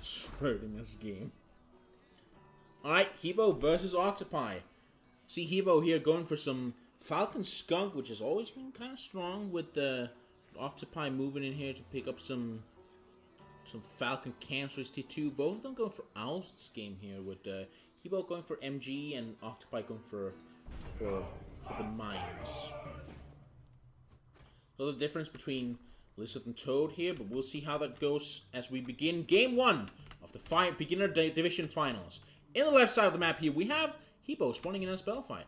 Schrodinger's game. Alright, Hibou versus Octapi. See Hibou here going for some Falcon Skunk, which has always been kind of strong, with the Octopi moving in here to pick up some Falcon Cancerous T2. Both of them going for Owls this game here, with Hibou going for MG and Octopi going for the Mines. So the difference between Lizard and Toad here, but we'll see how that goes as we begin Game 1 of the Beginner Division Finals. In the left side of the map here, we have Hibou spawning in as Belfight.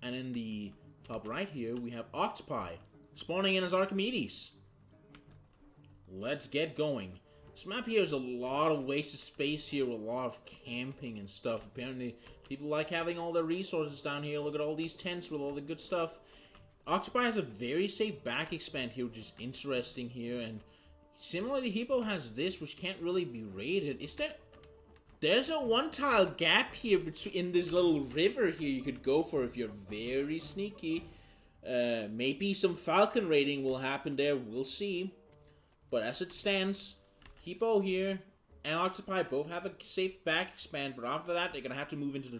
And in the top right here, we have Octopi spawning in as Archimedes. Let's get going. This map here is a lot of wasted space here, with a lot of camping and stuff. Apparently, people like having all their resources down here. Look at all these tents with all the good stuff. Octopi has a very safe back expand here, which is interesting here. And similarly, Hibou has this, which can't really be raided. There's a one-tile gap here in this little river here you could go for if you're very sneaky. Maybe some Falcon raiding will happen there. We'll see. But as it stands, Hibou here and Octopi both have a safe back expand. But after that, they're going to have to move into the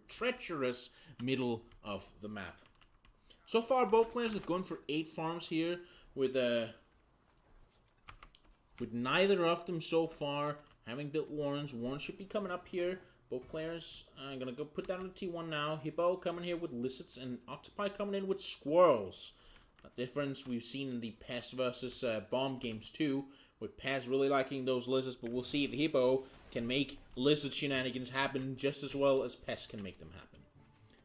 treacherous middle of the map. So far, both players are going for 8 farms here with neither of them so far having built Warrens. Warren should be coming up here. Both players are going to go put down the T1 now. Hibou coming here with Lizards and Octopi coming in with Squirrels. A difference we've seen in the Pest versus Bomb games too, with Pest really liking those Lizards, but we'll see if Hibou can make Lizard shenanigans happen just as well as Pest can make them happen.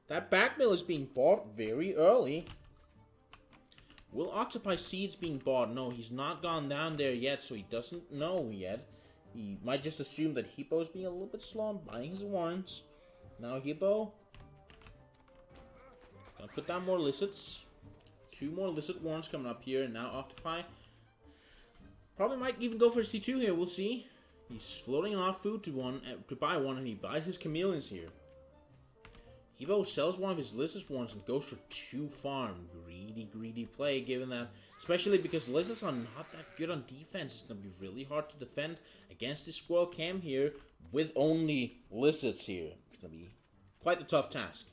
That back mill is being bought very early. Will Octopi Seeds being bought? No, he's not gone down there yet, so he doesn't know yet. He might just assume that Hibou is being a little bit slow on buying his Warrens. Now Hibou gonna put down more Lizards. 2 more Lizard Warrens coming up here, and now Octopi probably might even go for C2 here. We'll see. He's floating enough food to buy one, and he buys his Chameleons here. Hibou sells one of his Lizard Warrens and goes for 2 farm. Greedy play, given that, especially because Lizards are not that good on defense. It's going to be really hard to defend against this Squirrel Cam here with only Lizards here. It's going to be quite a tough task.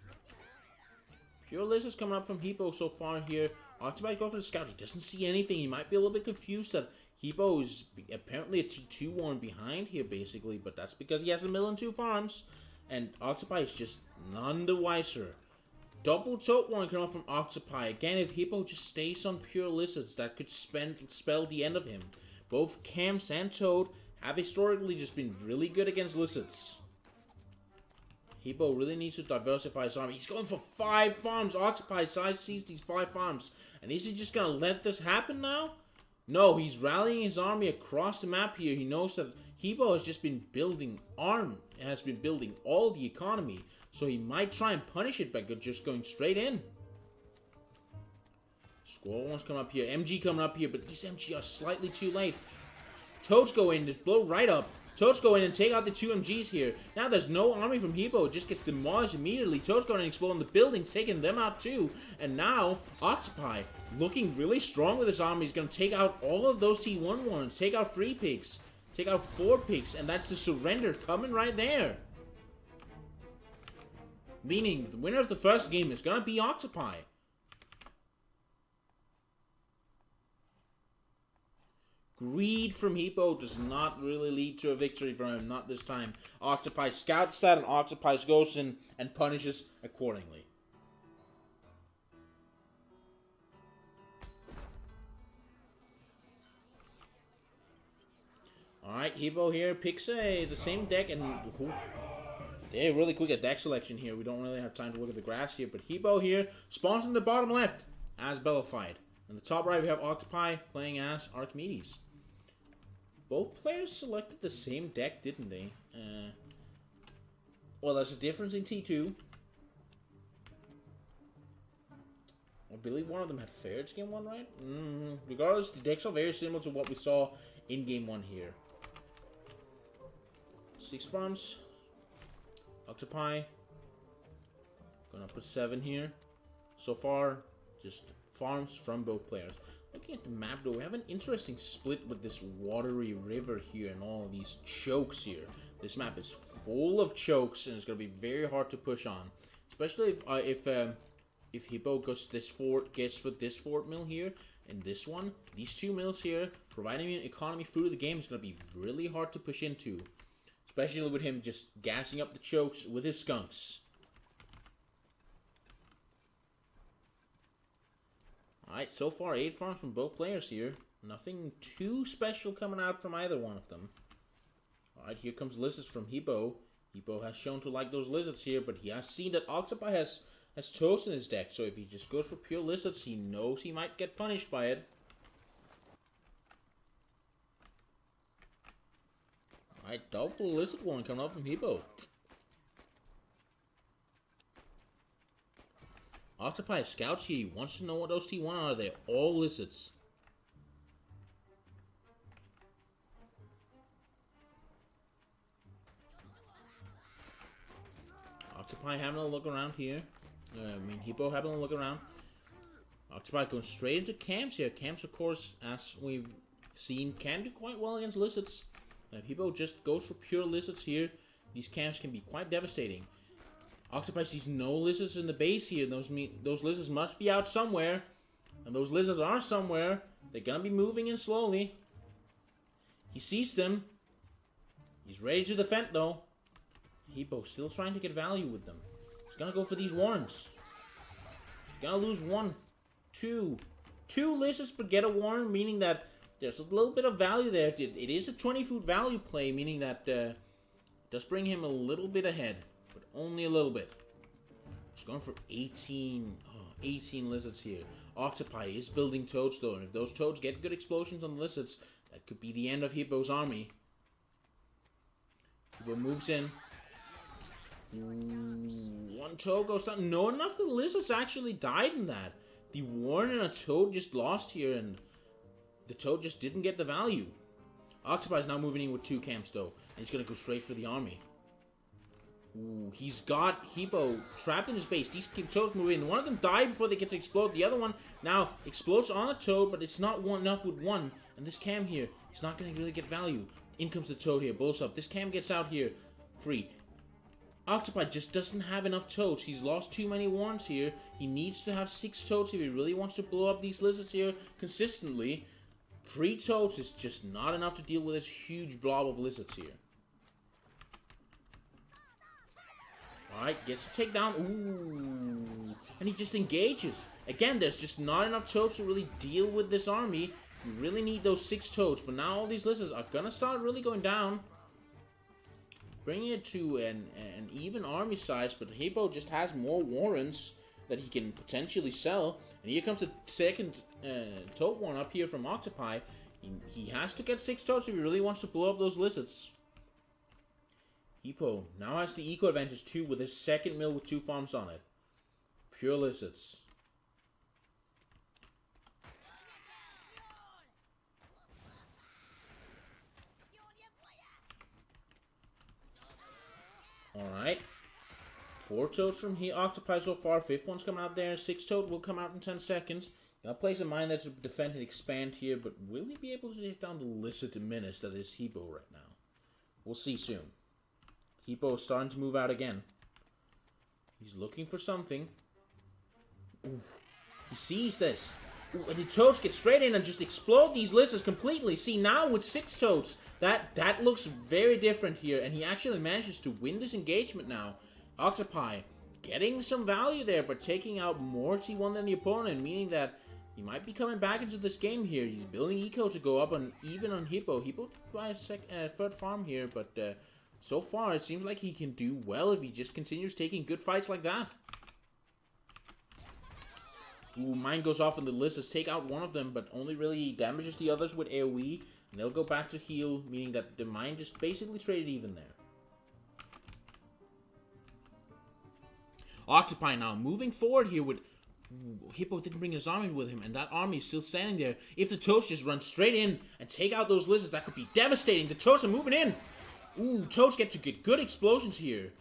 Pure Lizards coming up from Hibou so far here. Octopi go for the scout. He doesn't see anything. He might be a little bit confused that Hibou is apparently a T2 Warren behind here, basically, but that's because he has 1,000,002 farms. And Octopi is just none the wiser. Double Toad Warren coming up from Octopi. Again, if Hibou just stays on pure Lizards, that could spell the end of him. Both Cams and Toad have historically just been really good against Lizards. Hibou really needs to diversify his army. He's going for 5 farms. Octopi sees these 5 farms. And is he just going to let this happen now? No, he's rallying his army across the map here. He knows that Hibou has just been building has been building all the economy. So he might try and punish it by just going straight in. Squirrel wants to come up here. MG coming up here, but these MG are slightly too late. Toads go in, just blow right up. Toads go in and take out the 2 MGs here. Now there's no army from Hibou. It just gets demolished immediately. Toads go in and exploding the buildings, taking them out too. And now, Octopi, looking really strong with his army, is going to take out all of those T1 Warrens. Take out 3 pigs. Take out 4 pigs. And that's the surrender coming right there. Meaning, the winner of the first game is going to be Octopi. Greed from Hibou does not really lead to a victory for him, not this time. Octopi scouts that, and Octopi goes in and punishes accordingly. Alright, Hibou here picks the same deck, and they're really quick at deck selection here. We don't really have time to look at the grass here, but Hibou here spawns in the bottom left as Bellified. In the top right, we have Octopi playing as Archimedes. Both players selected the same deck, didn't they? Well, there's a difference in T2. I believe one of them had fared game 1, right? Regardless, the decks are very similar to what we saw in game 1 here. 6 farms. Octopi. Gonna put 7 here. So far, just farms from both players. Looking at the map though, we have an interesting split with this watery river here and all of these chokes here. This map is full of chokes and it's going to be very hard to push on. Especially if Hibou gets with this fort mill here and this one. These two mills here, providing an economy through the game is going to be really hard to push into. Especially with him just gassing up the chokes with his skunks. Alright, so far 8 farms from both players here. Nothing too special coming out from either one of them. Alright, here comes lizards from Hibou. Hibou has shown to like those lizards here, but he has seen that Octopi has toast in his deck. So if he just goes for pure lizards, he knows he might get punished by it. Alright, double lizard one coming up from Hibou. Octopi scouts here. He wants to know what those T1 are. They're all lizards. Octopi having a look around here. Hibou having a look around. Octopi going straight into camps here. Camps, of course, as we've seen, can do quite well against lizards. If Hibou just goes for pure lizards here, these camps can be quite devastating. Octopi sees no lizards in the base here. Those lizards must be out somewhere. And those lizards are somewhere. They're gonna be moving in slowly. He sees them. He's ready to defend though. Hibou still trying to get value with them. He's gonna go for these warrens. He's gonna lose one, two lizards but get a warren, meaning that there's a little bit of value there. It is a 20 food value play, meaning that does bring him a little bit ahead, but only a little bit. He's going for 18 lizards here. Octopi is building toads though, and if those toads get good explosions on the lizards, that could be the end of Hibou's army. Hibou moves in. Ooh, one toad goes down. No, enough of the lizards actually died in that. The warren and a toad just lost here, and the toad just didn't get the value. Octopi is now moving in with 2 camps though, and he's gonna go straight for the army. Ooh, he's got Hibou trapped in his base. These toads move in. One of them died before they get to explode. The other one now explodes on the toad, but it's not enough with one. And this cam here, he's not gonna really get value. In comes the toad here, blows up. This cam gets out here, free. Octopi just doesn't have enough toads. He's lost too many warrens here. He needs to have 6 toads if he really wants to blow up these lizards here consistently. 3 toads is just not enough to deal with this huge blob of lizards here. Alright, gets to take down. Ooh. And he just engages. Again, there's just not enough toads to really deal with this army. You really need those 6 toads. But now all these lizards are gonna start really going down. Bringing it to an even army size, but Hibou just has more warrens that he can potentially sell. And here comes the second toad warren up here from Octopi. He has to get 6 toads if he really wants to blow up those lizards. Hibou now has the eco advantage too with his second mill with 2 farms on it. Pure lizards. Alright. 4 toads from here, Octopi so far. 5th one's coming out there. 6 toad will come out in 10 seconds. Now place in mind that to defend and expand here, but will he be able to take down the lizard menace that is Hibou right now? We'll see soon. Hibou is starting to move out again. He's looking for something. Ooh. He sees this. Ooh, and the toads get straight in and just explode these lizards completely. See, now with 6 toads, that looks very different here. And he actually manages to win this engagement now. Octopi getting some value there, but taking out more T1 than the opponent, meaning that he might be coming back into this game here. He's building eco to go up on even on Hibou. Hibou by a 3rd farm here, but so far it seems like he can do well if he just continues taking good fights like that. Ooh, mine goes off and the lizards take out one of them, but only really damages the others with AoE. And they'll go back to heal, meaning that the mine just basically traded even there. Octopi now moving forward here with... Ooh, Hibou didn't bring his army with him, and that army is still standing there. If the toads just run straight in and take out those lizards, that could be devastating. The toads are moving in. Ooh, toads get to get good explosions here.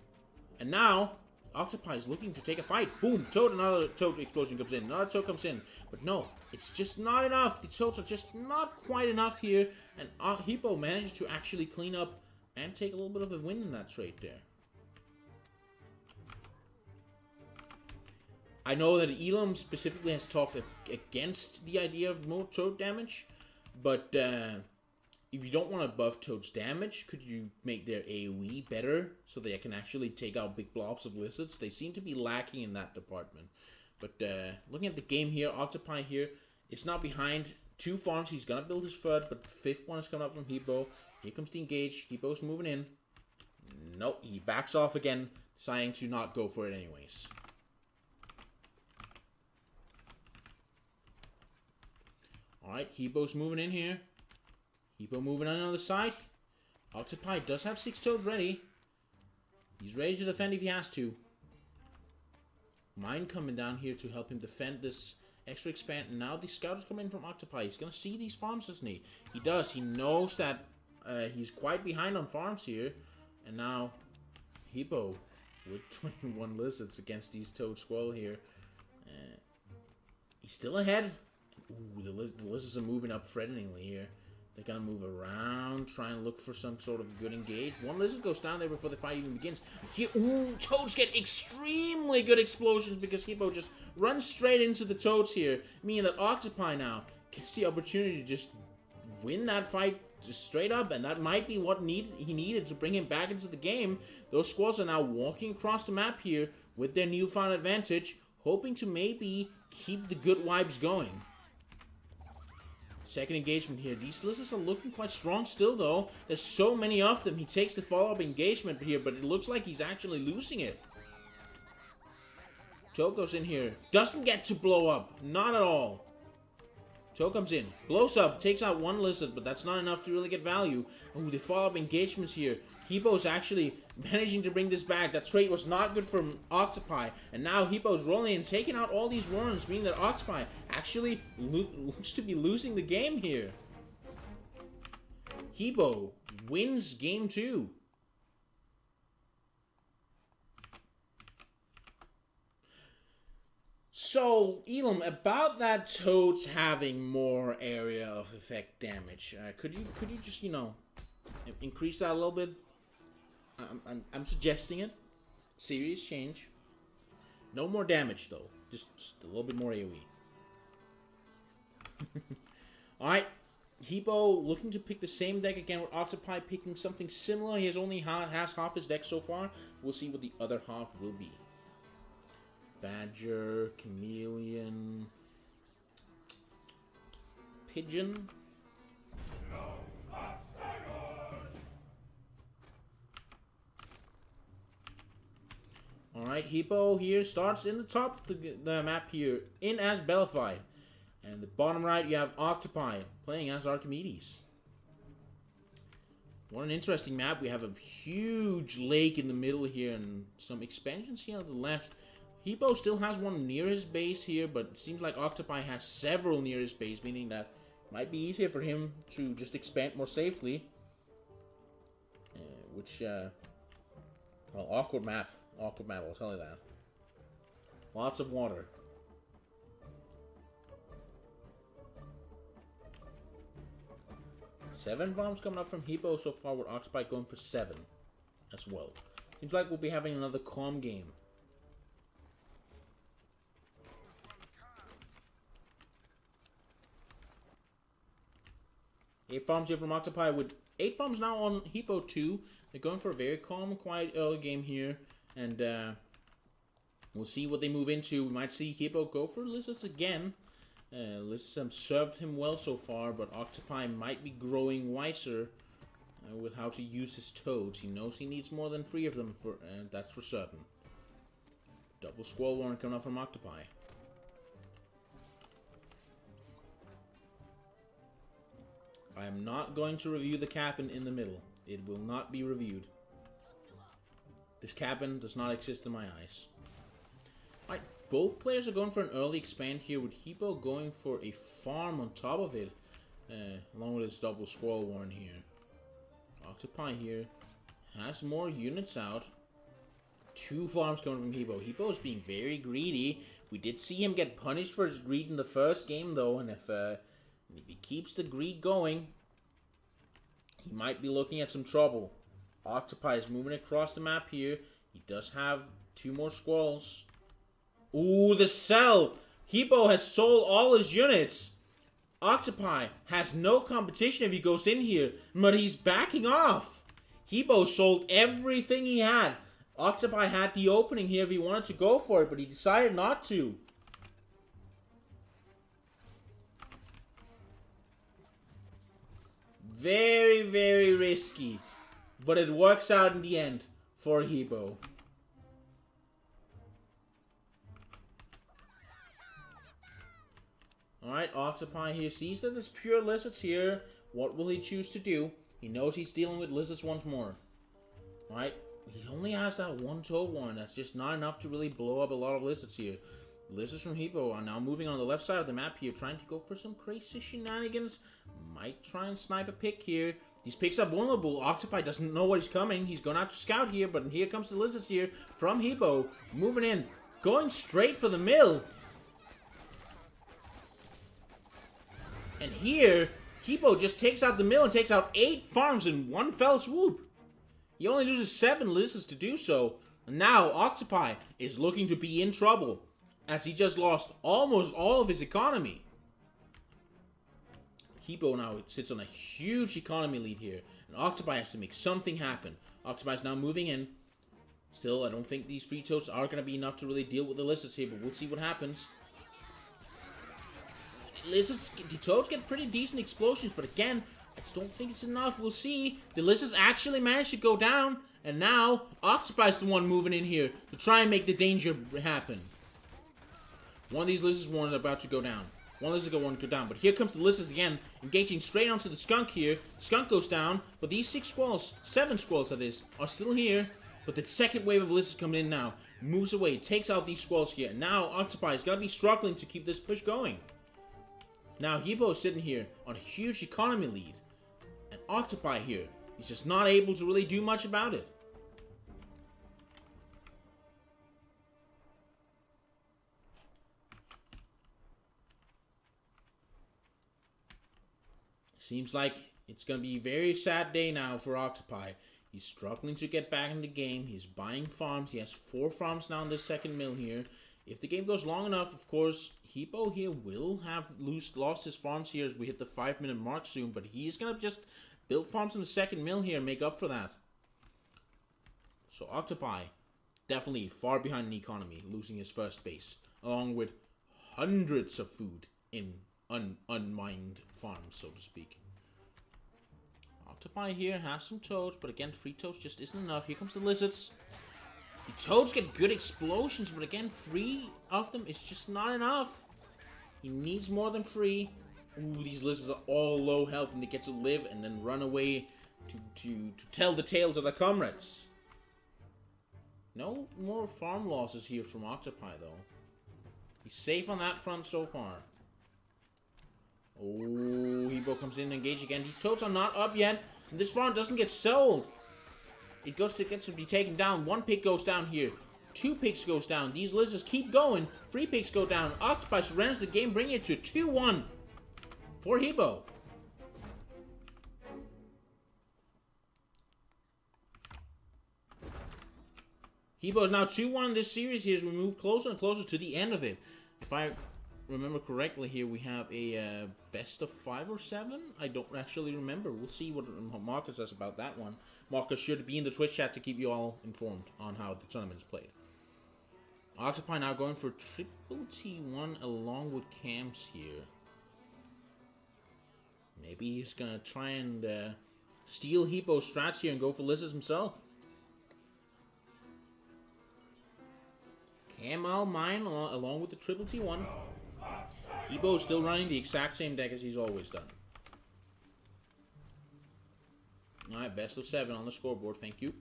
And now... Octopi is looking to take a fight. Boom! Toad, another toad explosion comes in. Another toad comes in. But no, it's just not enough. The toads are just not quite enough here. And Hibou managed to actually clean up and take a little bit of a win in that trade there. I know that Elam specifically has talked against the idea of more toad damage, but if you don't want to buff Toad's damage, could you make their AoE better so they can actually take out big blobs of lizards? They seem to be lacking in that department. But looking at the game here, Octapi here, it's not behind 2 farms. He's going to build his third, but the 5th one is coming up from Hibou. Here comes the engage. Hibou's moving in. Nope, he backs off again, deciding to not go for it anyways. Alright, Hibou's moving in here. Hibou moving on the other side. Octapi does have 6 toads ready. He's ready to defend if he has to. Mine coming down here to help him defend this extra expand. And now the scout is coming in from Octapi. He's going to see these farms, doesn't he? He does. He knows that he's quite behind on farms here. And now Hibou with 21 lizards against these toad squirrel here. He's still ahead. Ooh, the lizards are moving up threateningly here. They're going to move around, try and look for some sort of good engage. One lizard goes down there before the fight even begins. Here, ooh, toads get extremely good explosions because Hibou just runs straight into the toads here. Meaning that Octapi now gets the opportunity to just win that fight just straight up. And that might be what he needed to bring him back into the game. Those squads are now walking across the map here with their newfound advantage, hoping to maybe keep the good vibes going. Second engagement here. These lizards are looking quite strong still, though. There's so many of them. He takes the follow-up engagement here, but it looks like he's actually losing it. Toad goes in here. Doesn't get to blow up. Not at all. Toad comes in. Blows up. Takes out one lizard, but that's not enough to really get value. Ooh, the follow-up engagements here. Hibou's actually managing to bring this back. That trade was not good for Octapi. And now Hibou's rolling and taking out all these worms, meaning that Octapi actually looks to be losing the game here. Hibou wins game 2. So, Elam, about that toads having more area of effect damage, could you just, you know, increase that a little bit? I'm suggesting it. Serious change. No more damage, though. Just a little bit more AoE. Alright. Hibou looking to pick the same deck again with Octapi picking something similar. He has half his deck so far. We'll see what the other half will be. Badger, Chameleon, Pigeon. Alright, Hibou here starts in the top of the map here, in as Bellified. And the bottom right, you have Octapi playing as Archimedes. What an interesting map. We have a huge lake in the middle here and some expansions here on the left. Hibou still has one near his base here, but it seems like Octapi has several near his base, meaning that it might be easier for him to just expand more safely. Well, awkward map. Awkward map, I'll tell you that. Lots of water. Seven bombs coming up from Hibou so far, with Octapi going for 7 as well. Seems like we'll be having another calm game. Eight farms here from Octapi with 8 farms now on Hibou 2. They're going for a very calm, quiet early game here. And we'll see what they move into. We might see Hibou go for lizards again. Lizards have served him well so far, but Octapi might be growing wiser with how to use his toads. He knows he needs more than 3 of them, that's for certain. Double Squall Warren coming up from Octapi. I am not going to review the cabin in the middle. It will not be reviewed. This cabin does not exist in my eyes. Alright, both players are going for an early expand here, with Hibou going for a farm on top of it, along with his double Squall Warren here. Octapi here has more units out. 2 farms coming from Hibou. Hibou is being very greedy. We did see him get punished for his greed in the first game, though. And if he keeps the greed going, he might be looking at some trouble. Octopi is moving across the map here. He does have 2 more squalls. Ooh, the sell! Hibou has sold all his units. Octopi has no competition if he goes in here, but he's backing off. Hibou sold everything he had. Octopi had the opening here if he wanted to go for it, but he decided not to. Very, very risky, but it works out in the end for Hibou. Alright, Octopi here sees that there's pure lizards here. What will he choose to do? He knows he's dealing with lizards once more. Alright, he only has that 1 toad one. That's just not enough to really blow up a lot of lizards here. Lizards from Hibou are now moving on the left side of the map here, trying to go for some crazy shenanigans. Might try and snipe a pick here. These picks are vulnerable. Octopi doesn't know what is coming. He's going out to scout here, but here comes the lizards here from Hibou. Moving in. Going straight for the mill. And here, Hibou just takes out the mill and takes out 8 farms in one fell swoop. He only loses 7 lizards to do so. And now, Octopi is looking to be in trouble, as he just lost almost all of his economy. Hibou now sits on a huge economy lead here, and Octopi has to make something happen. Octopi is now moving in. Still, I don't think these free toads are going to be enough to really deal with the lizards here, but we'll see what happens. Lizards, the toads get pretty decent explosions, but again, I just don't think it's enough. We'll see. The lizards actually managed to go down, and now Octopi is the one moving in here to try and make the danger happen. One of these lizards is about to go down. One lizard going to go down, but here comes the lizards again, engaging straight onto the skunk here. The skunk goes down, but these 6 squalls, 7 squalls that is, are still here. But the second wave of lizards coming in now, moves away, takes out these squalls here. And now Octopi is going to be struggling to keep this push going. Now Hibou is sitting here on a huge economy lead. And Octopi here, he's just not able to really do much about it. Seems like it's going to be a very sad day now for Octopi. He's struggling to get back in the game. He's buying farms. He has 4 farms now in this second mill here. If the game goes long enough, of course, Hibou here will have lost his farms here as we hit the 5-minute mark soon. But he's going to just build farms in the second mill here and make up for that. So Octopi, definitely far behind in economy, losing his first base. Along with hundreds of food in unmined farms, so to speak. Octopi here has some toads, but again, 3 toads just isn't enough. Here comes the lizards. The toads get good explosions, but again, 3 of them is just not enough. He needs more than 3. Ooh, these lizards are all low health, and they get to live and then run away to tell the tale to their comrades. No more farm losses here from Octopi, though. He's safe on that front so far. Oh, Hibou comes in and engage again. These toads are not up yet, and this farm doesn't get sold. It gets to be taken down. 1 pig goes down here. 2 pigs goes down. These lizards keep going. 3 pigs go down. Octopi surrenders the game, bringing it to 2-1 for Hibou. Hibou is now 2-1 in this series here as we move closer and closer to the end of it. If I remember correctly here, we have a best of 5 or 7. I don't actually remember. We'll see what Marcus says about that one. Marcus should be in the Twitch chat to keep you all informed on how the tournament is played. Octopi now going for triple T1 along with camps here. Maybe he's gonna try and steal Hibou's strats here and go for lizards himself. Camel mine along with the triple T1. Hibou is still running the exact same deck as he's always done. Alright, best of 7 on the scoreboard, thank you.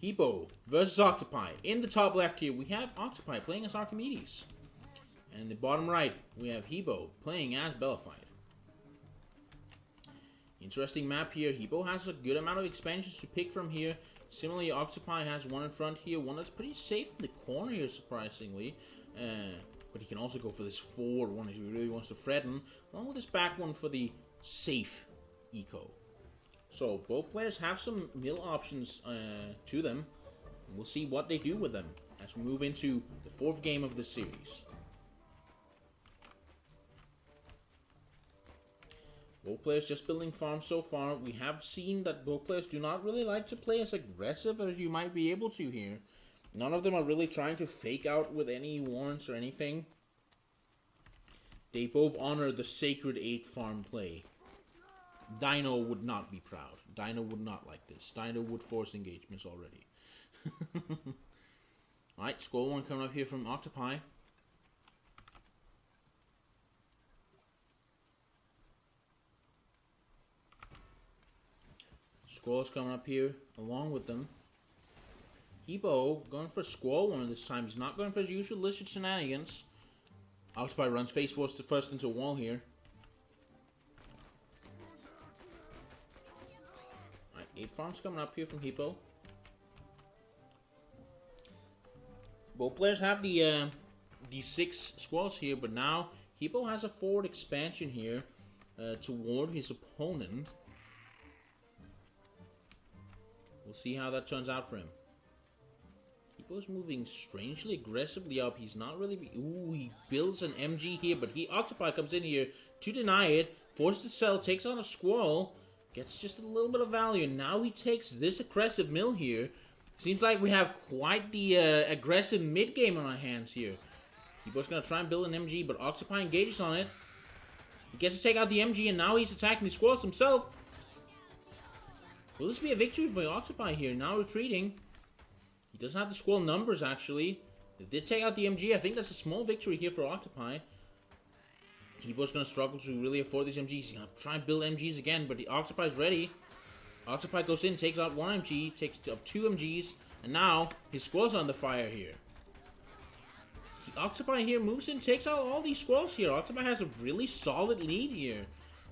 Hibou versus Octopi. In the top left here, we have Octopi playing as Archimedes. And in the bottom right, we have Hibou playing as Bellified. Interesting map here. Hibou has a good amount of expansions to pick from here. Similarly, Octapi has one in front here, one that's pretty safe in the corner here, surprisingly. But he can also go for this forward one if he really wants to threaten, along with this back one for the safe eco. So both players have some mill options to them. We'll see what they do with them as we move into the 4th game of the series. Both players just building farms so far. We have seen that both players do not really like to play as aggressive as you might be able to here. None of them are really trying to fake out with any warrants or anything. They both honor the sacred 8 farm play. Dino would not be proud. Dino would not like this. Dino would force engagements already. Alright, score 1 coming up here from Octapi. Squall's coming up here along with them. Hibou going for squall 1 this time. He's not going for his usual lizard shenanigans. Octapi runs face first into a wall here. Alright, 8 farms coming up here from Hibou. Both players have the 6 squalls here, but now Hibou has a forward expansion here toward his opponent. We'll see how that turns out for him. Hibou's moving strangely aggressively up. He's not really... Ooh, he builds an MG here, but Octapi comes in here to deny it. Forces to sell, takes on a squall. Gets just a little bit of value. And now he takes this aggressive mill here. Seems like we have quite the aggressive mid-game on our hands here. Hibou's going to try and build an MG, but Octapi engages on it. He gets to take out the MG, and now he's attacking the squalls himself. Will this be a victory for Octapi here? Now retreating. He doesn't have the squall numbers, actually. They did take out the MG. I think that's a small victory here for Octapi. Hibou's going to struggle to really afford these MGs. He's going to try and build MGs again, but the Octapi's ready. Octapi goes in, takes out 1 MG, takes up 2 MGs, and now his squalls are under fire here. Octapi here moves in, takes out all these squalls here. Octapi has a really solid lead here.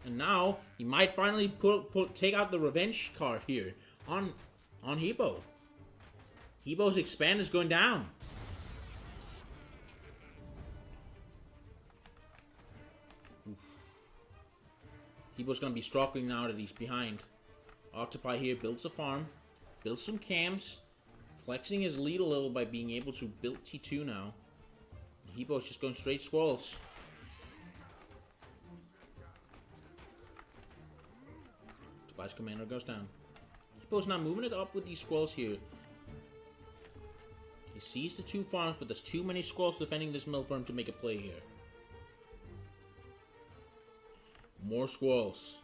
And now, he might finally take out the revenge card here on Hibou. Hibou's expand is going down. Hibou's going to be struggling now that he's behind. Octapi here builds a farm, builds some cams, flexing his lead a little by being able to build T2 now. Hibou's just going straight squalls. Octapi's commander goes down. Hibou's now moving it up with these squalls here. He sees the 2 farms, but there's too many squalls defending this mill for him to make a play here. More squalls.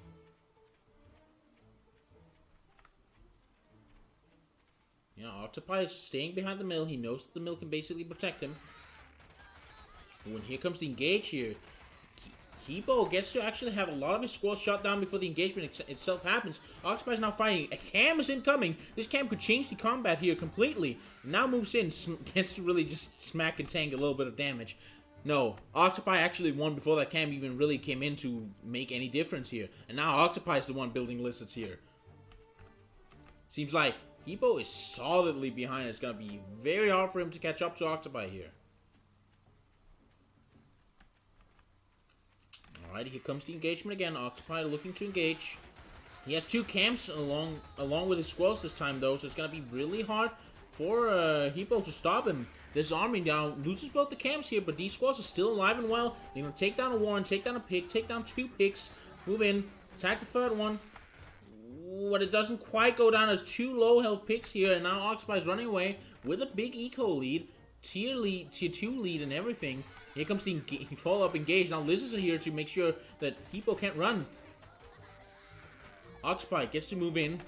Yeah, Octapi is staying behind the mill. He knows that the mill can basically protect him. But when here comes the engage here, Hibou gets to actually have a lot of his squalls shot down before the engagement itself happens. Octapi is now fighting. A cam is incoming. This cam could change the combat here completely. Now moves in, gets to really just smack and tank a little bit of damage. No, Octapi actually won before that cam even really came in to make any difference here. And now Octapi is the one building lizards here. Seems like Hibou is solidly behind. It's going to be very hard for him to catch up to Octapi here. Alright, here comes the engagement again. Octapi looking to engage. He has 2 camps along with his squalls this time, though, so it's going to be really hard for Hibou to stop him. This army now loses both the camps here, but these squalls are still alive and well. They're going to take down a Warren, take down a pig, take down 2 pigs, move in, attack the 3rd one. But it doesn't quite go down as 2 low health picks here, and now Octapi is running away with a big eco lead, tier 2 lead and everything. Here comes the follow-up engage. Now Lizards are here to make sure that Hibou can't run. Octapi gets to move in,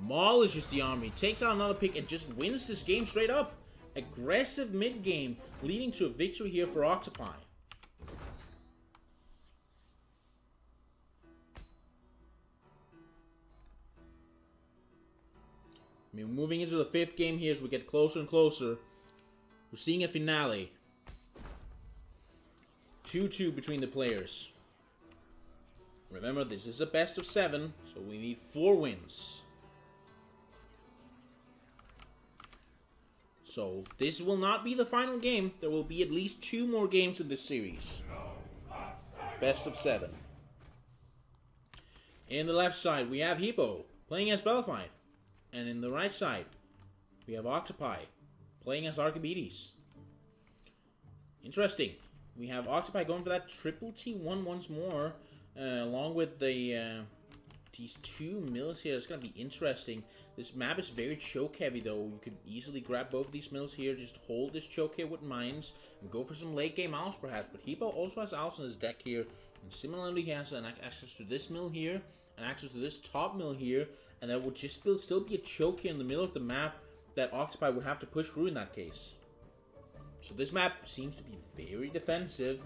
demolishes the army, takes out another pick, and just wins this game straight up. Aggressive mid-game, leading to a victory here for Octapi. I mean, moving into the 5th game here as we get closer and closer. We're seeing a finale. 2-2 between the players. Remember, this is a best of 7, so we need 4 wins. So, this will not be the final game. There will be at least 2 more games in this series. Best of 7. In the left side, we have Hibou playing as Bellified. And in the right side, we have Octapi playing as Archimedes. Interesting. We have Octapi going for that triple T1 once more, along with the these 2 mills here. It's going to be interesting. This map is very choke heavy though. You could easily grab both of these mills here, just hold this choke here with mines, and go for some late game owls perhaps. But Hibou also has owls in his deck here, and similarly he has access to this mill here, and access to this top mill here, and there would just still be a choke here in the middle of the map that Octopi would have to push through in that case. So this map seems to be very defensive.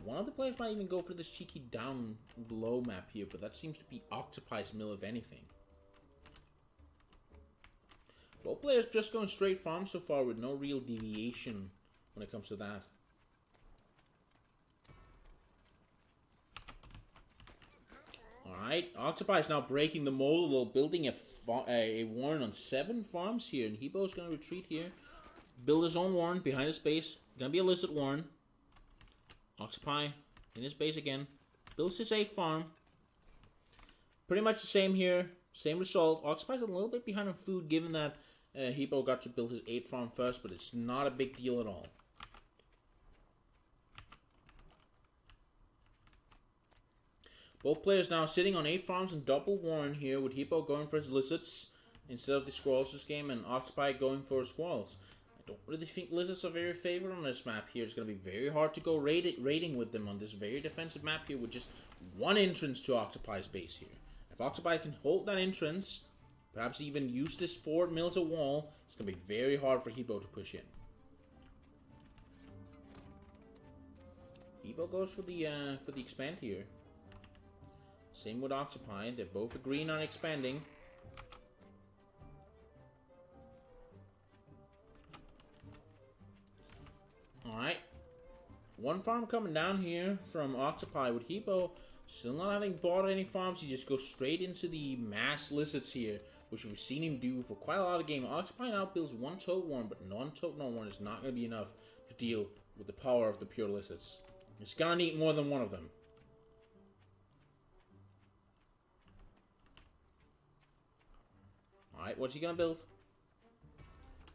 One of the players might even go for this cheeky down below map here, but that seems to be Octopi's mill if anything. Both players just going straight farm so far with no real deviation when it comes to that. Alright, Octopi is now breaking the mold a little, building a warren on 7 farms here, and Hibou is going to retreat here. Build his own warren behind his base. Going to be a lizard warren. Octopi in his base again. Builds his 8th farm. Pretty much the same here. Same result. Octopi's a little bit behind on food given that Hibou got to build his 8th farm first, but it's not a big deal at all. Both players now sitting on 8 farms and double warren here, with Hibou going for his lizards instead of the squirrels this game, and Octopi going for his squirrels. I don't really think lizards are very favored on this map here. It's going to be very hard to go raiding with them on this very defensive map here with just 1 entrance to Octopi's base here. If Octopi can hold that entrance, perhaps even use this forward mill as a wall, it's going to be very hard for Hibou to push in. Hibou goes for the expand here. Same with Octopi. They're both agreeing on expanding. Alright. 1 farm coming down here from Octopi, with Hibou still not having bought any farms. He just goes straight into the mass lizards here, which we've seen him do for quite a lot of games. Octopi now builds 1 toad warren, but non-toad warren is not going to be enough to deal with the power of the pure lizards. It's going to need more than 1 of them. Alright, what's he gonna build?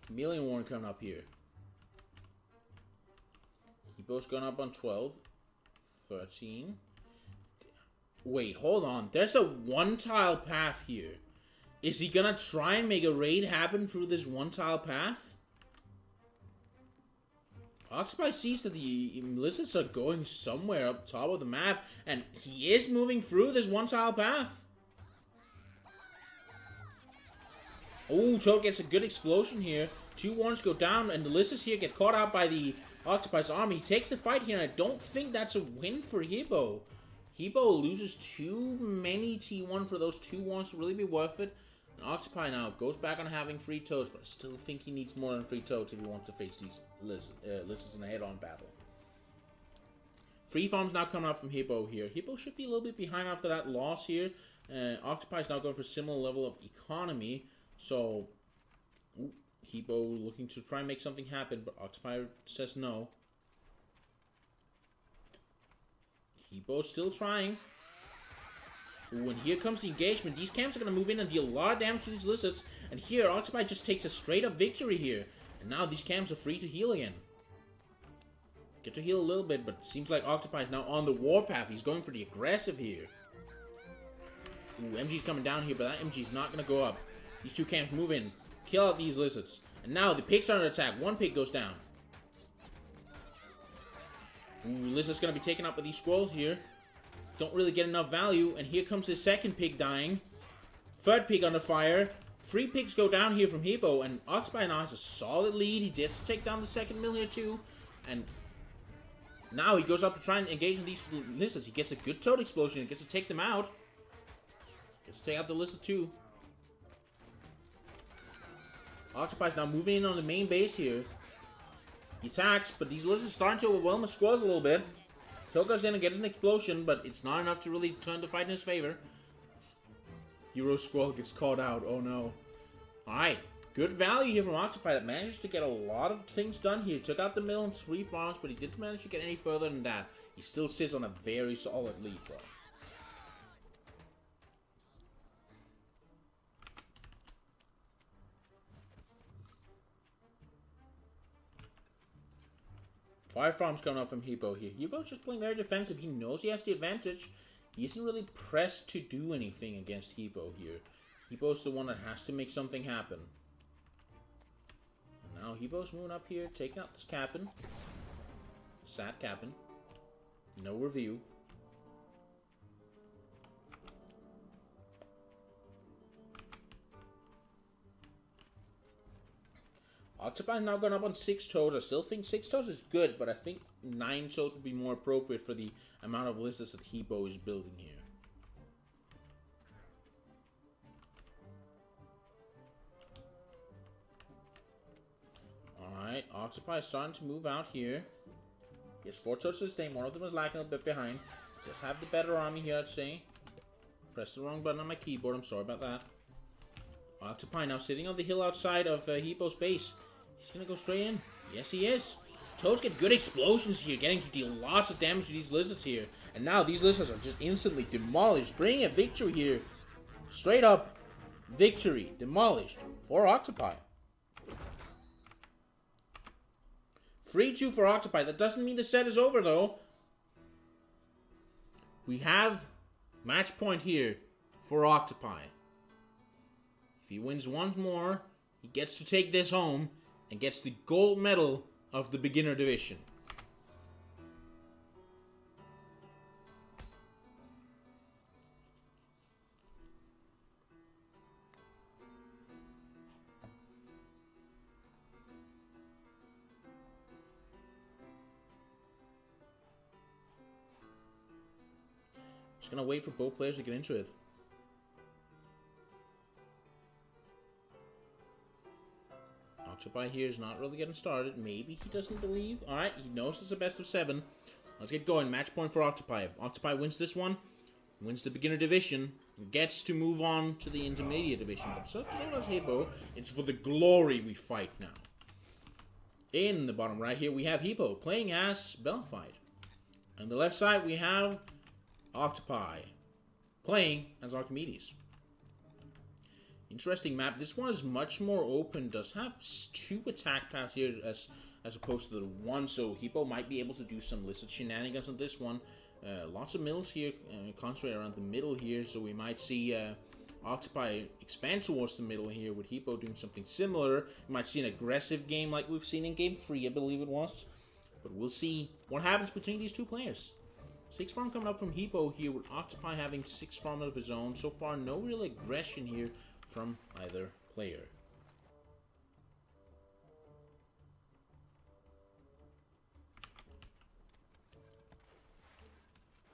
Chameleon warren coming up here. Hibou's going up on 12. 13. Wait, hold on. There's a 1-tile path here. Is he gonna try and make a raid happen through this 1-tile path? Octopi sees that the lizards are going somewhere up top of the map, and he is moving through this 1-tile path. Oh, Toad gets a good explosion here. 2 warrens go down, and the lizards here get caught out by the Octopi's army. He takes the fight here, and I don't think that's a win for Hibou. Hibou loses too many T1 for those 2 warrens to really be worth it. And Octopi now goes back on having 3 toads, but I still think he needs more than 3 toads if he wants to face these lizards in a head-on battle. 3 farms now coming up from Hibou here. Hibou should be a little bit behind after that loss here. Octopi is now going for a similar level of economy. So, Hibou looking to try and make something happen, but Octopi says no. Hibou still trying. Ooh, and here comes the engagement. These camps are going to move in and deal a lot of damage to these lizards. And here, Octopi just takes a straight-up victory here. And now these camps are free to heal again. Get to heal a little bit, but it seems like Octopi is now on the warpath. He's going for the aggressive here. Ooh, MG's coming down here, but that MG's not going to go up. These 2 camps move in, kill out these lizards. And now the pigs are under attack. 1 pig goes down. Ooh, lizard's going to be taken up with these squirrels here. Don't really get enough value. And here comes the 2nd pig dying. 3rd pig under fire. 3 pigs go down here from Hibou. And Octopi now has a solid lead. He gets to take down the 2nd mill here too. And now he goes up to try and engage in these lizards. He gets a good toad explosion. He gets to take them out. Gets to take out the lizard too. Octopi's now moving in on the main base here. He attacks, but these lizards are starting to overwhelm the squirrels a little bit. Choka's in and gets an explosion, but it's not enough to really turn the fight in his favor. Hero Squall gets called out. Oh no. Alright. Good value here from Octapi that managed to get a lot of things done here. Took out the mill and 3 farms, but he didn't manage to get any further than that. He still sits on a very solid lead, bro. Five farms coming up from Hibou here. Hibou's just playing very defensive. He knows he has the advantage. He isn't really pressed to do anything against Hibou here. Hibou's the one that has to make something happen. And now Hibou's moving up here, taking out this Captain. Sad Captain. No review. Octapi now gone up on 6 toes. I still think 6 toes is good, but I think 9 toes would be more appropriate for the amount of lizards that Hibou is building here. Alright, Octapi is starting to move out here. He has 4 toes to sustain. One of them is lacking a bit behind. Just have the better army here, I'd say. Pressed the wrong button on my keyboard. I'm sorry about that. Octapi now sitting on the hill outside of Hibou's base. He's gonna go straight in. Yes, he is. Toads get good explosions here, getting to deal lots of damage to these lizards here. And now these lizards are just instantly demolished, bringing a victory here. Straight up victory, demolished for Octapi. 3-2 for Octapi. That doesn't mean the set is over, though. We have match point here for Octapi. If he wins one more, he gets to take this home and gets the gold medal of the beginner division. Just gonna wait for both players to get into it. Octapi here is not really getting started. Maybe he doesn't believe. Alright, he knows it's a best of 7. Let's get going. Match point for Octapi. If Octapi wins this one, wins the beginner division, gets to move on to the intermediate division. But so does Hibou. It's for the glory we fight now. In the bottom right here, we have Hibou playing as Belfight. On the left side, we have Octapi playing as Archimedes. Interesting map. This one is much more open. Does have 2 attack paths here as opposed to the 1. So Hibou might be able to do some lizard shenanigans on this one. Lots of mills here concentrated around the middle here. So we might see Octapi expand towards the middle here with Hibou doing something similar. We might see an aggressive game like we've seen in game 3, I believe it was. But we'll see what happens between these 2 players. 6 farm coming up from Hibou here with Octapi having 6 farm of his own. So far, no real aggression here from either player.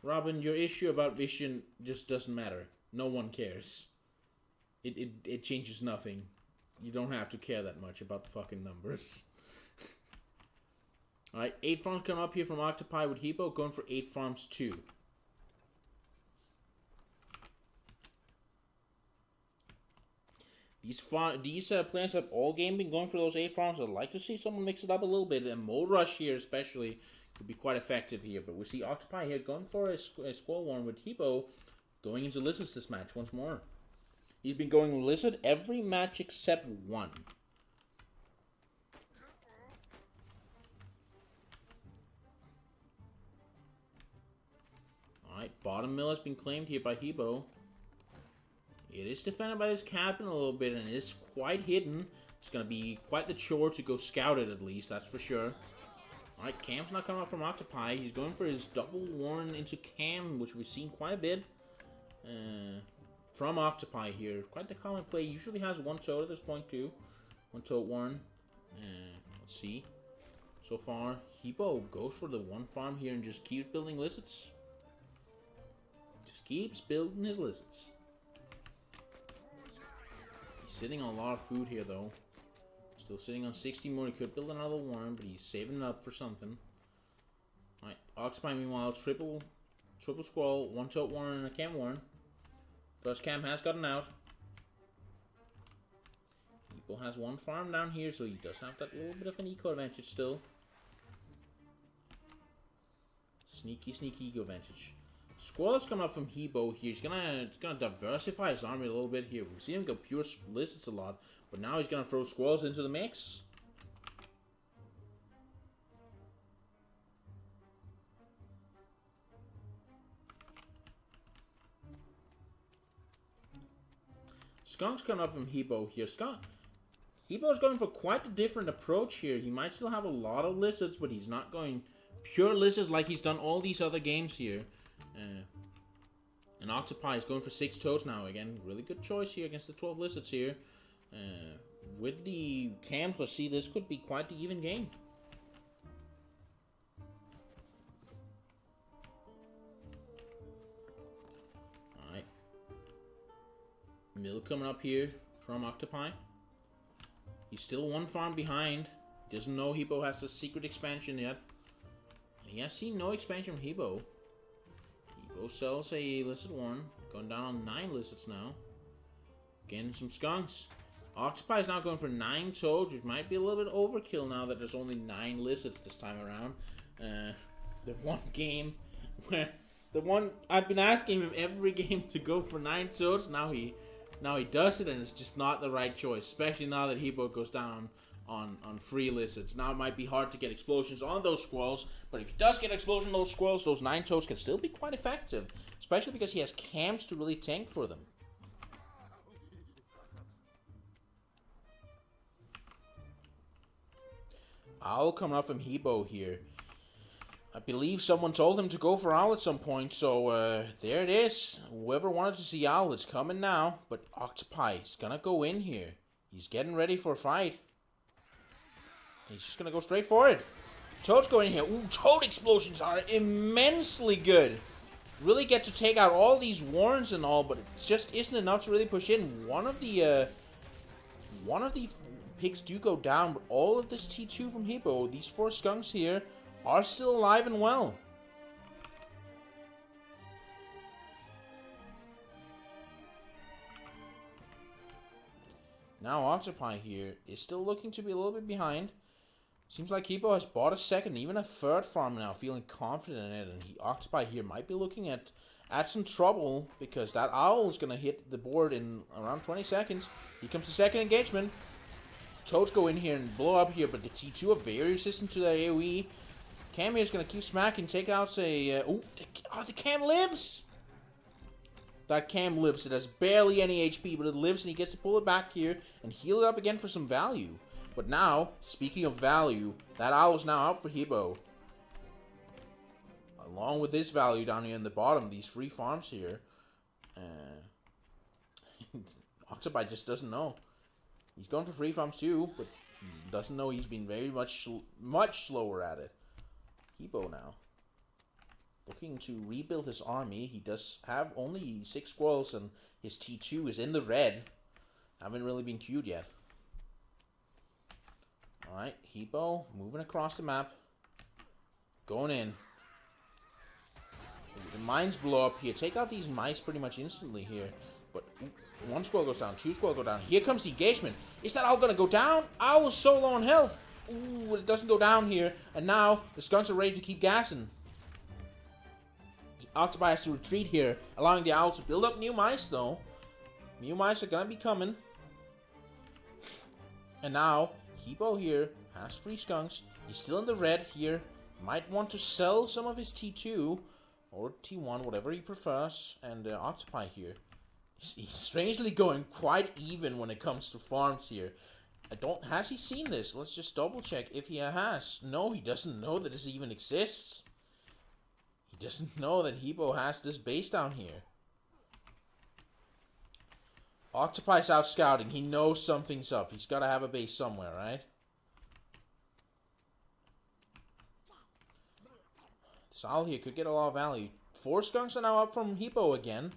Robin, your issue about vision just doesn't matter. No one cares. It changes nothing. You don't have to care that much about fucking numbers. Alright, 8 farms come up here from Octapi with Hibou going for 8 farms too. These players have all game been going for those 8 farms. I'd like to see someone mix it up a little bit. And Mole Rush here especially could be quite effective here. But we see Octapi here going for a Squall Warren with Hibou going into Lizards this match once more. He's been going Lizard every match except 1. Alright, bottom mill has been claimed here by Hibou. It is defended by this Captain a little bit and it is quite hidden. It's going to be quite the chore to go scout it at least, that's for sure. Alright, Cam's not coming out from Octapi. He's going for his double Warren into Cam, which we've seen quite a bit from Octapi here. Quite the common play. Usually has 1 toad at this point too. 1 toad Warren. Let's see. So far, Hibou goes for the 1 farm here and just keeps building lizards. Just keeps building his lizards. Sitting on a lot of food here, though. Still sitting on 60 more. He could build another worm, but he's saving it up for something. Alright, Octapi, meanwhile, triple squall, one tote warren and a cam warren. First cam has gotten out. Hibou has one farm down here, so he does have that little bit of an eco advantage still. Sneaky eco advantage. Squall's coming up from Hibou here. He's gonna diversify his army a little bit here. We've seen him go pure lizards a lot, but now he's gonna throw squalls into the mix. Skunk's coming up from Hibou here. Hibou's going for quite a different approach here. He might still have a lot of lizards, but he's not going pure lizards like he's done all these other games here. And Octapi is going for 6 toads now. Again, really good choice here against the 12 lizards here. With the cam plus C, this could be quite the even game. Alright. Mill coming up here from Octapi. He's still one farm behind. He doesn't know Hibou has the secret expansion yet. He has seen no expansion from Hibou. Hibou sells a lizard one. Going down on 9 lizards now. Getting some skunks. Octapi is now going for 9 toads, which might be a little bit overkill now that there's only 9 lizards this time around. The one game where I've been asking him every game to go for 9 toads. Now he does it, and it's just not the right choice, especially now that Hibou goes down on 3 lizards. Now it might be hard to get explosions on those squalls, but if he does get explosion on those squalls, those 9 toads can still be quite effective, especially because he has camps to really tank for them. Owl coming up from Hibou here. I believe someone told him to go for Owl at some point, so there it is. Whoever wanted to see Owl is coming now, but Octapi is gonna go in here. He's getting ready for a fight. He's just gonna go straight for it. Toads go in here. Ooh, toad explosions are immensely good. Really get to take out all these warrens and all, but it just isn't enough to really push in. One of the pigs do go down, but all of this T2 from Hibou, these 4 skunks here, are still alive and well. Now Octapi here is still looking to be a little bit behind. Seems like Hibou has bought a second, even a third farm now, feeling confident in it. And Octapi here might be looking at some trouble, because that owl is going to hit the board in around 20 seconds. Here comes the second engagement. Toads go in here and blow up here, but the T2 are very resistant to the AoE. Cam here is going to keep smacking, take out the Cam lives! That Cam lives. It has barely any HP, but it lives, and he gets to pull it back here and heal it up again for some value. But now, speaking of value, that owl is now out for Hibou. Along with this value down here in the bottom, these free farms here. Octapi just doesn't know. He's going for free farms too, but he doesn't know he's been very much slower at it. Hibou now, looking to rebuild his army. He does have only 6 squirrels, and his T2 is in the red. Haven't really been queued yet. Alright, Hibou moving across the map. Going in. The mines blow up here. Take out these mice pretty much instantly here. But 1 squirrel goes down, 2 squirrel go down. Here comes the engagement. Is that owl gonna go down? Owl is so low on health. Ooh, it doesn't go down here. And now the skunks are ready to keep gassing. Octapi has to retreat here, allowing the owl to build up new mice though. New mice are gonna be coming. And now Hibou here has 3 skunks. He's still in the red here. Might want to sell some of his T2 or T1, whatever he prefers. And Octapi here, he's strangely going quite even when it comes to farms here. Has he seen this? Let's just double check if he has. No, he doesn't know that this even exists. He doesn't know that Hibou has this base down here. Octapi's out scouting. He knows something's up. He's got to have a base somewhere, right? This owl here could get a lot of value. 4 skunks are now up from Hibou again.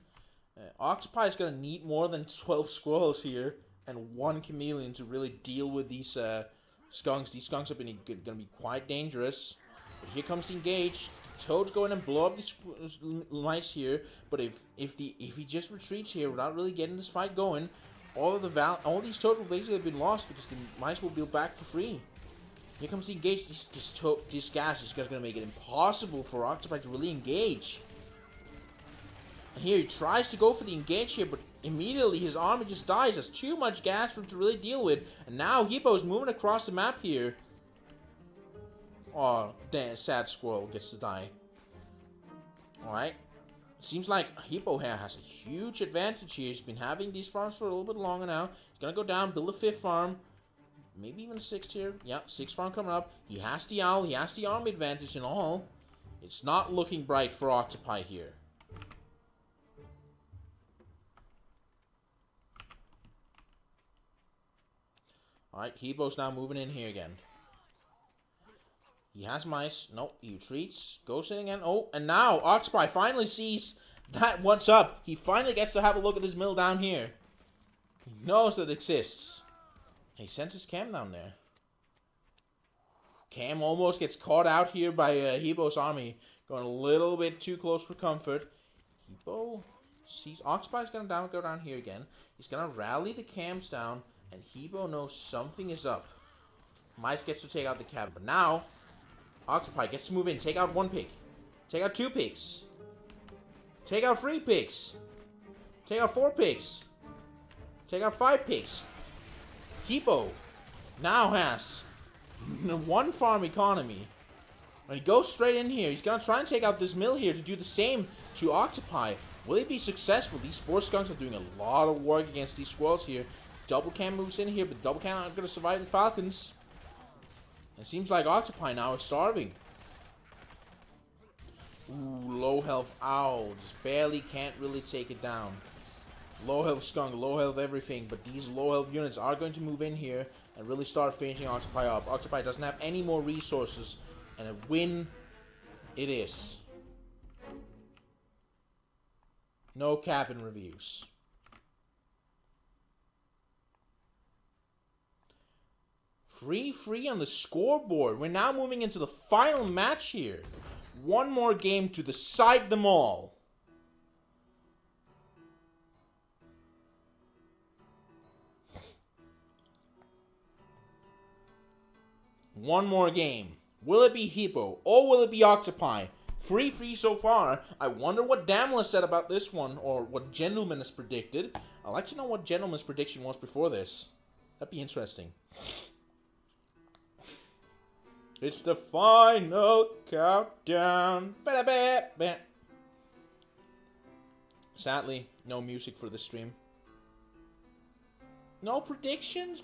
Octapi is going to need more than 12 squirrels here and 1 chameleon to really deal with these skunks. These skunks are going to be quite dangerous. But here comes the engage. Toads go in and blow up these mice here, but if he just retreats here without really getting this fight going, all these Toads will basically have been lost because the mice will be back for free. Here comes the engage. This gas is just going to make it impossible for Octapi to really engage. And here he tries to go for the engage here, but immediately his army just dies. There's too much gas for him to really deal with. And now Hibou's moving across the map here. Oh, damn, sad squirrel gets to die. Alright. It seems like Hibou here has a huge advantage here. He's been having these farms for a little bit longer now. He's going to go down, build a 5th farm. Maybe even a 6th here. Yeah, 6th farm coming up. He has the owl. He has the army advantage and all. It's not looking bright for Octapi here. Alright, Hibou's now moving in here again. He has mice. Nope, he retreats. Goes in again. Oh, and now Octapi finally sees that what's up. He finally gets to have a look at this mill down here. He knows that it exists. And he sends his Cam down there. Cam almost gets caught out here by Hibou's army. Going a little bit too close for comfort. Hibou sees Octapi's going to go down here again. He's going to rally the Cams down. And Hibou knows something is up. Mice gets to take out the cabin. But now, Octapi gets to move in. Take out 1 pig. Take out 2 pigs. Take out 3 pigs. Take out 4 pigs. Take out 5 pigs. Hibou now has 1 farm economy. When he goes straight in here, he's going to try and take out this mill here to do the same to Octapi. Will he be successful? These 4 skunks are doing a lot of work against these squirrels here. Double Cam moves in here, but Double Cam aren't going to survive the Falcons. It seems like Octapi now is starving. Ooh, low health owl. Just barely can't really take it down. Low health skunk, low health everything. But these low health units are going to move in here and really start finishing Octapi up. Octapi doesn't have any more resources. And a win it is. No cabin reviews. Free on the scoreboard. We're now moving into the final match here. 1 more game to decide them all. One more game. Will it be Hibou or will it be Octapi? Free so far. I wonder what Damla said about this one, or what Gentleman has predicted. I'd like to know what Gentleman's prediction was before this. That'd be interesting. It's the final countdown. Sadly, no music for the stream. No predictions?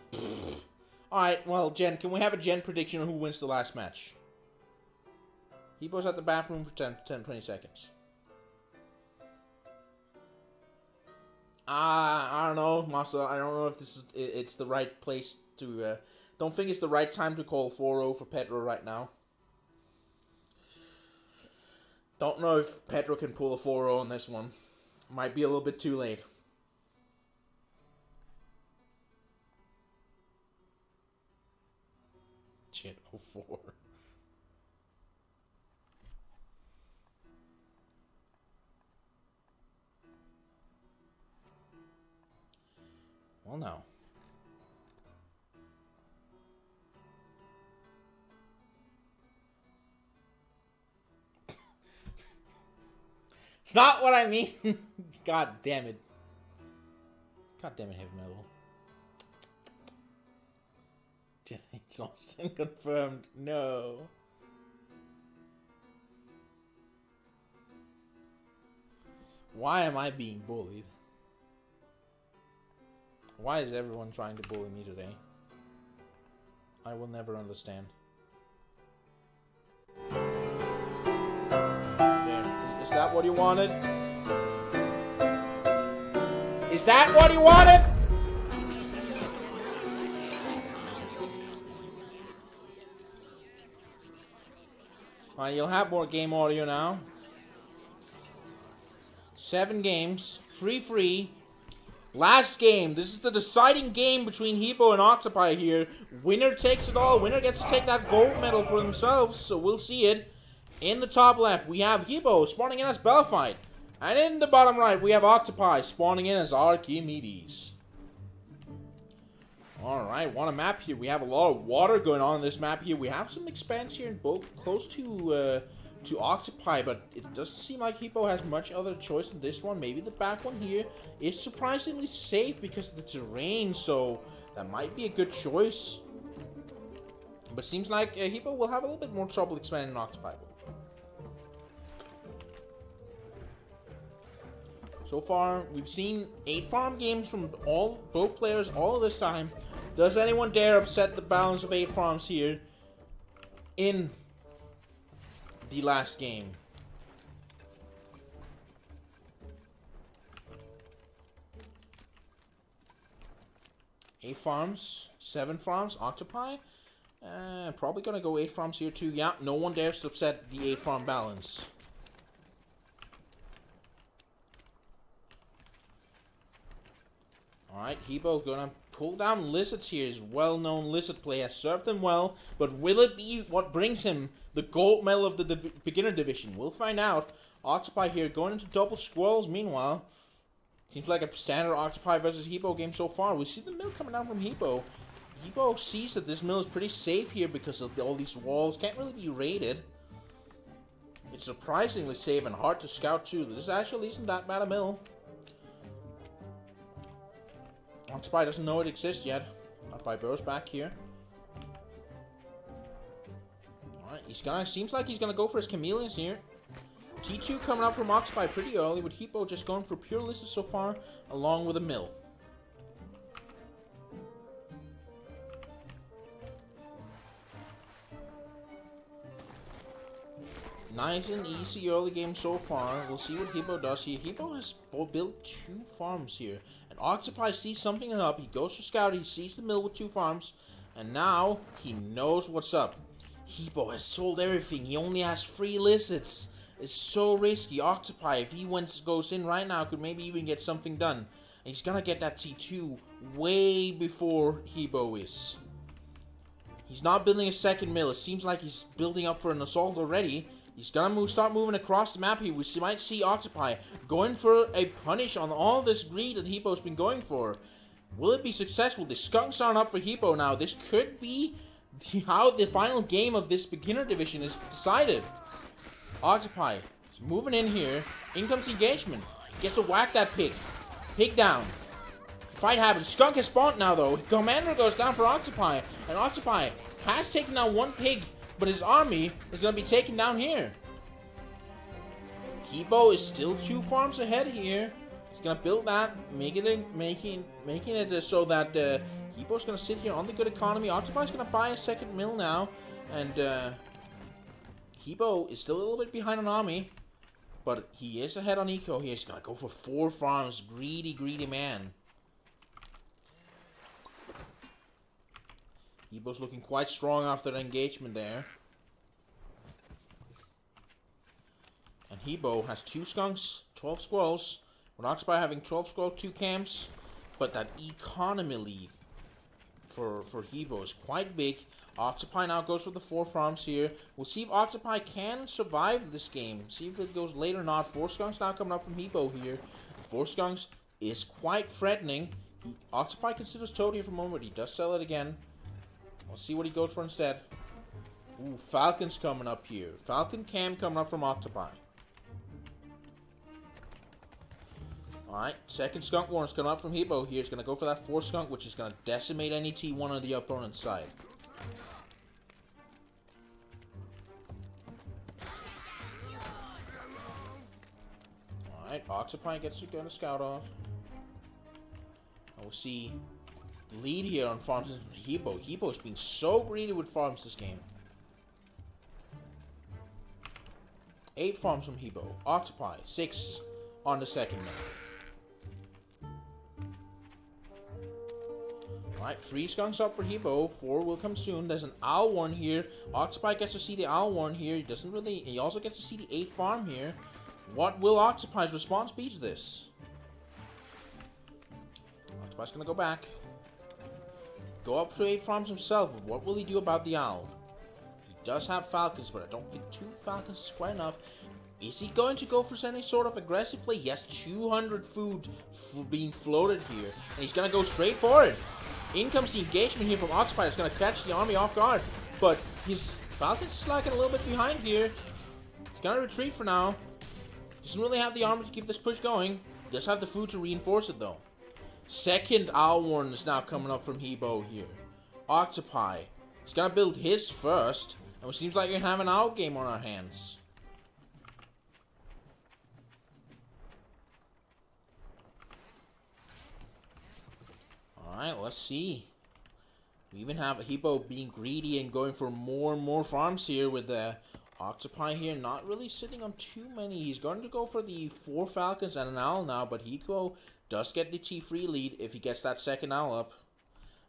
Alright, well, Jen, can we have a Jen prediction on who wins the last match? Hibou's at the bathroom for 10-20 seconds. I don't know, Masa. I don't know if it's the right place to... Don't think it's the right time to call 4-0 for Pedro right now. Don't know if Pedro can pull a 4-0 on this one. Might be a little bit too late. Jet 04. Well, no. It's not what I mean. God damn it. God damn it, heavy metal. It's Austin confirmed. No. Why am I being bullied? Why is everyone trying to bully me today? I will never understand. Is that what you wanted? Is that what you wanted? Alright, you'll have more game audio now. 7 games, 3 free. Last game. This is the deciding game between Hibou and Octapi here. Winner takes it all. Winner gets to take that gold medal for themselves, so we'll see it. In the top left, we have Hibou spawning in as Bellifight. And in the bottom right, we have Octopi spawning in as Archimedes. Alright, what a map here. We have a lot of water going on in this map here. We have some expanse here in both close to Octopi, but it doesn't seem like Hibou has much other choice than this one. Maybe the back one here is surprisingly safe because of the terrain, so that might be a good choice. But seems like Hibou will have a little bit more trouble expanding Octopi. So far, we've seen 8 farm games from both players all this time. Does anyone dare upset the balance of 8 farms here in the last game? Eight farms, 7 farms, Octopi. Probably gonna go 8 farms here too. Yeah, no one dares to upset the 8 farm balance. Alright, Hibou gonna pull down lizards here. His well-known lizard play has served him well, but will it be what brings him the gold medal of the beginner division? We'll find out. Octopi here going into double squirrels meanwhile. Seems like a standard Octopi versus Hibou game so far. We see the mill coming down from Hibou. Hibou sees that this mill is pretty safe here because of all these walls. Can't really be raided. It's surprisingly safe and hard to scout too. This actually isn't that bad a mill. Octopi doesn't know it exists yet. Octopi burrows back here. Alright, seems like he's gonna go for his chameleons here. T2 coming up from Octopi pretty early, with Hibou just going for pure lizards so far, along with a mill. Nice and easy early game so far. We'll see what Hibou does here. Hibou has built 2 farms here. And Octopi sees something up. He goes to scout. He sees the mill with 2 farms. And now he knows what's up. Hibou has sold everything. He only has 3 lizards. It's so risky. Octopi, if he goes in right now, could maybe even get something done. And he's gonna get that T2 way before Hibou is. He's not building a second mill. It seems like he's building up for an assault already. He's gonna start moving across the map here. We might see Octopi going for a punish on all this greed that Hibou's been going for. Will it be successful? The skunks aren't up for Hibou now. This could be how the final game of this beginner division is decided. Octopi is moving in here. In comes the engagement. Gets to whack that pig. Pig down. Fight happens. Skunk has spawned now though. Commander goes down for Octopi. And Octopi has taken down 1 pig. But his army is going to be taken down here. Hibou is still 2 farms ahead here. He's going to build that, making it so that Hibou's going to sit here on the good economy. Octopi's going to buy a second mill now. And Hibou is still a little bit behind on army. But he is ahead on eco here. He's going to go for 4 farms. Greedy, greedy man. Hibou's looking quite strong after the engagement there. And Hibou has 2 skunks, 12 squirrels. With Octopi having 12 squirrels, 2 camps. But that economy lead for Hibou is quite big. Octopi now goes for the 4 farms here. We'll see if Octopi can survive this game. See if it goes late or not. 4 skunks now coming up from Hibou here. 4 skunks is quite threatening. Octopi considers Toad here for a moment. He does sell it again. We'll see what he goes for instead. Ooh, Falcon's coming up here. Falcon Cam coming up from Octopi. Alright, second Skunk Warren's coming up from Hibou here. He's going to go for that 4 skunk, which is going to decimate any T1 on the opponent's side. Alright, Octopi gets to go to scout off. And we'll see lead here on farms is Hibou. Hibou's being so greedy with farms this game. 8 farms from Hibou. Octopi, 6 on the second mill. Alright, 3 skunks up for Hibou. 4 will come soon. There's an owl one here. Octopi gets to see the owl one here. He also gets to see the 8th farm here. What will Octopi's response be to this? Octopi's gonna go back. Go up to 8 farms himself, but what will he do about the owl? He does have falcons, but I don't think 2 falcons is quite enough. Is he going to go for any sort of aggressive play? He has 200 food being floated here, and he's going to go straight for it. In comes the engagement here from Octapi. It's going to catch the army off guard, but his falcons is lagging a little bit behind here. He's going to retreat for now. Doesn't really have the armor to keep this push going. He does have the food to reinforce it, though. Second Owl Warren is now coming up from Hibou here. Octapi. He's going to build his first, and it seems like we have an owl game on our hands. Alright, let's see. We even have Hibou being greedy and going for more and more farms here with the Octapi here. Not really sitting on too many. He's going to go for the 4 falcons and an owl now, but Hibou does get the T3 lead if he gets that second owl up.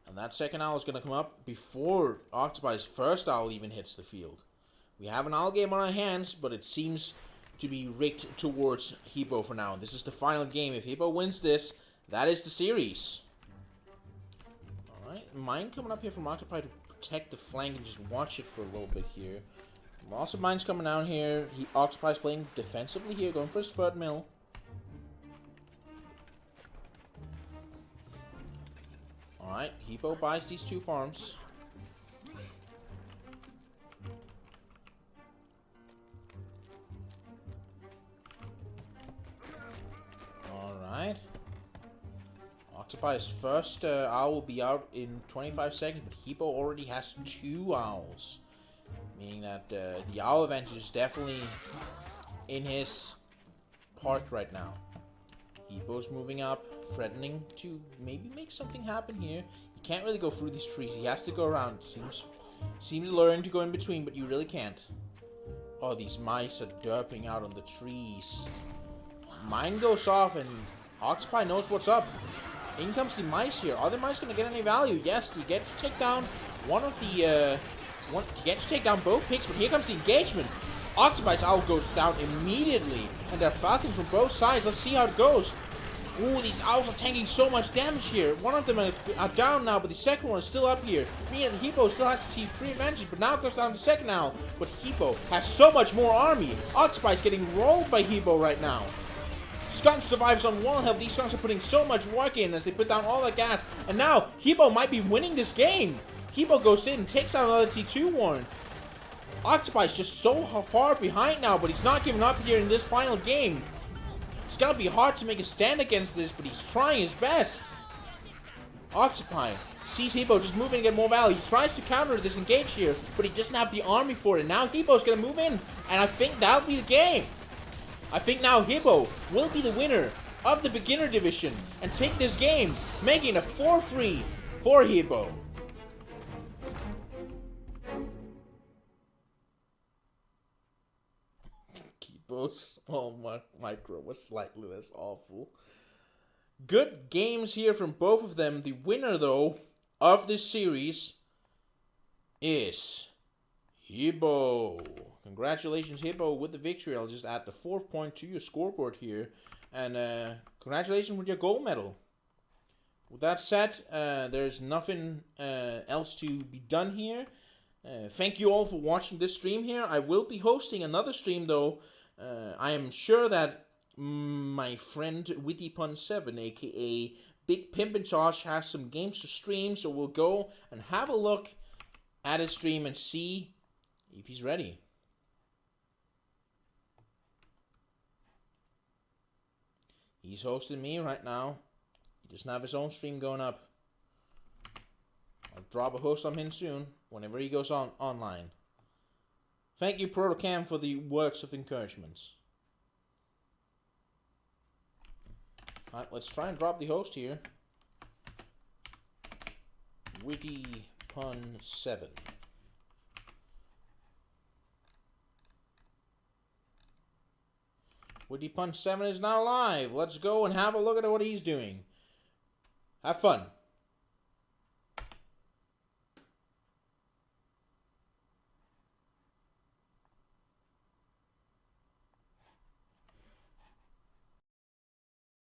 And that second owl is going to come up before Octapi's first owl even hits the field. We have an owl game on our hands, but it seems to be rigged towards Hibou for now. This is the final game. If Hibou wins this, that is the series. Alright, mine coming up here from Octapi to protect the flank and just watch it for a little bit here. Lots of mines coming down here. Octapi's playing defensively here, going for his third mill. Alright, Hibou buys these 2 farms. Alright. Octapi's first owl will be out in 25 seconds, but Hibou already has 2 owls. Meaning that the owl advantage is definitely in his park right now. Hibou's moving up, threatening to maybe make something happen here. He can't really go through these trees. He has to go around. Seems luring to go in between, but you really can't. Oh, these mice are derping out on the trees. Mine goes off, and Octapi knows what's up. In comes the mice here. Are the mice going to get any value? Yes, he gets to take down one of the... he gets to take down both pigs, but here comes the engagement. Octapi's owl goes down immediately, and there are falcons from both sides. Let's see how it goes. Ooh, these owls are tanking so much damage here. One of them are down now, but the second one is still up here. Meaning Hibou still has the T3 advantage, but now it goes down to the second owl. But Hibou has so much more army. Octapi is getting rolled by Hibou right now. Skunk survives on 1 health. These skunks are putting so much work in as they put down all the gas. And now Hibou might be winning this game. Hibou goes in and takes out another T2 Warren. Octapi is just so far behind now, but he's not giving up here in this final game. It's gonna be hard to make a stand against this, but he's trying his best. Octapi sees Hibou just moving to get more value. He tries to counter this engage here, but he doesn't have the army for it. Now Hibou's gonna move in, and I think that'll be the game. I think now Hibou will be the winner of the beginner division and take this game, making it a 4-3 for Hibou. Hibou's small micro was slightly less awful. Good games here from both of them. The winner, though, of this series is Hibou. Congratulations, Hibou, with the victory. I'll just add the 4th point to your scoreboard here. And congratulations with your gold medal. With that said, there's nothing else to be done here. Thank you all for watching this stream here. I will be hosting another stream, though. I am sure that my friend WittyPun7, aka Big Pimpin' Josh, has some games to stream, so we'll go and have a look at his stream and see if he's ready. He's hosting me right now. He doesn't have his own stream going up. I'll drop a host on him soon, whenever he goes online. Thank you, Protocam, for the words of encouragement. Alright, let's try and drop the host here. WittyPun7. WittyPun7 is now live. Let's go and have a look at what he's doing. Have fun.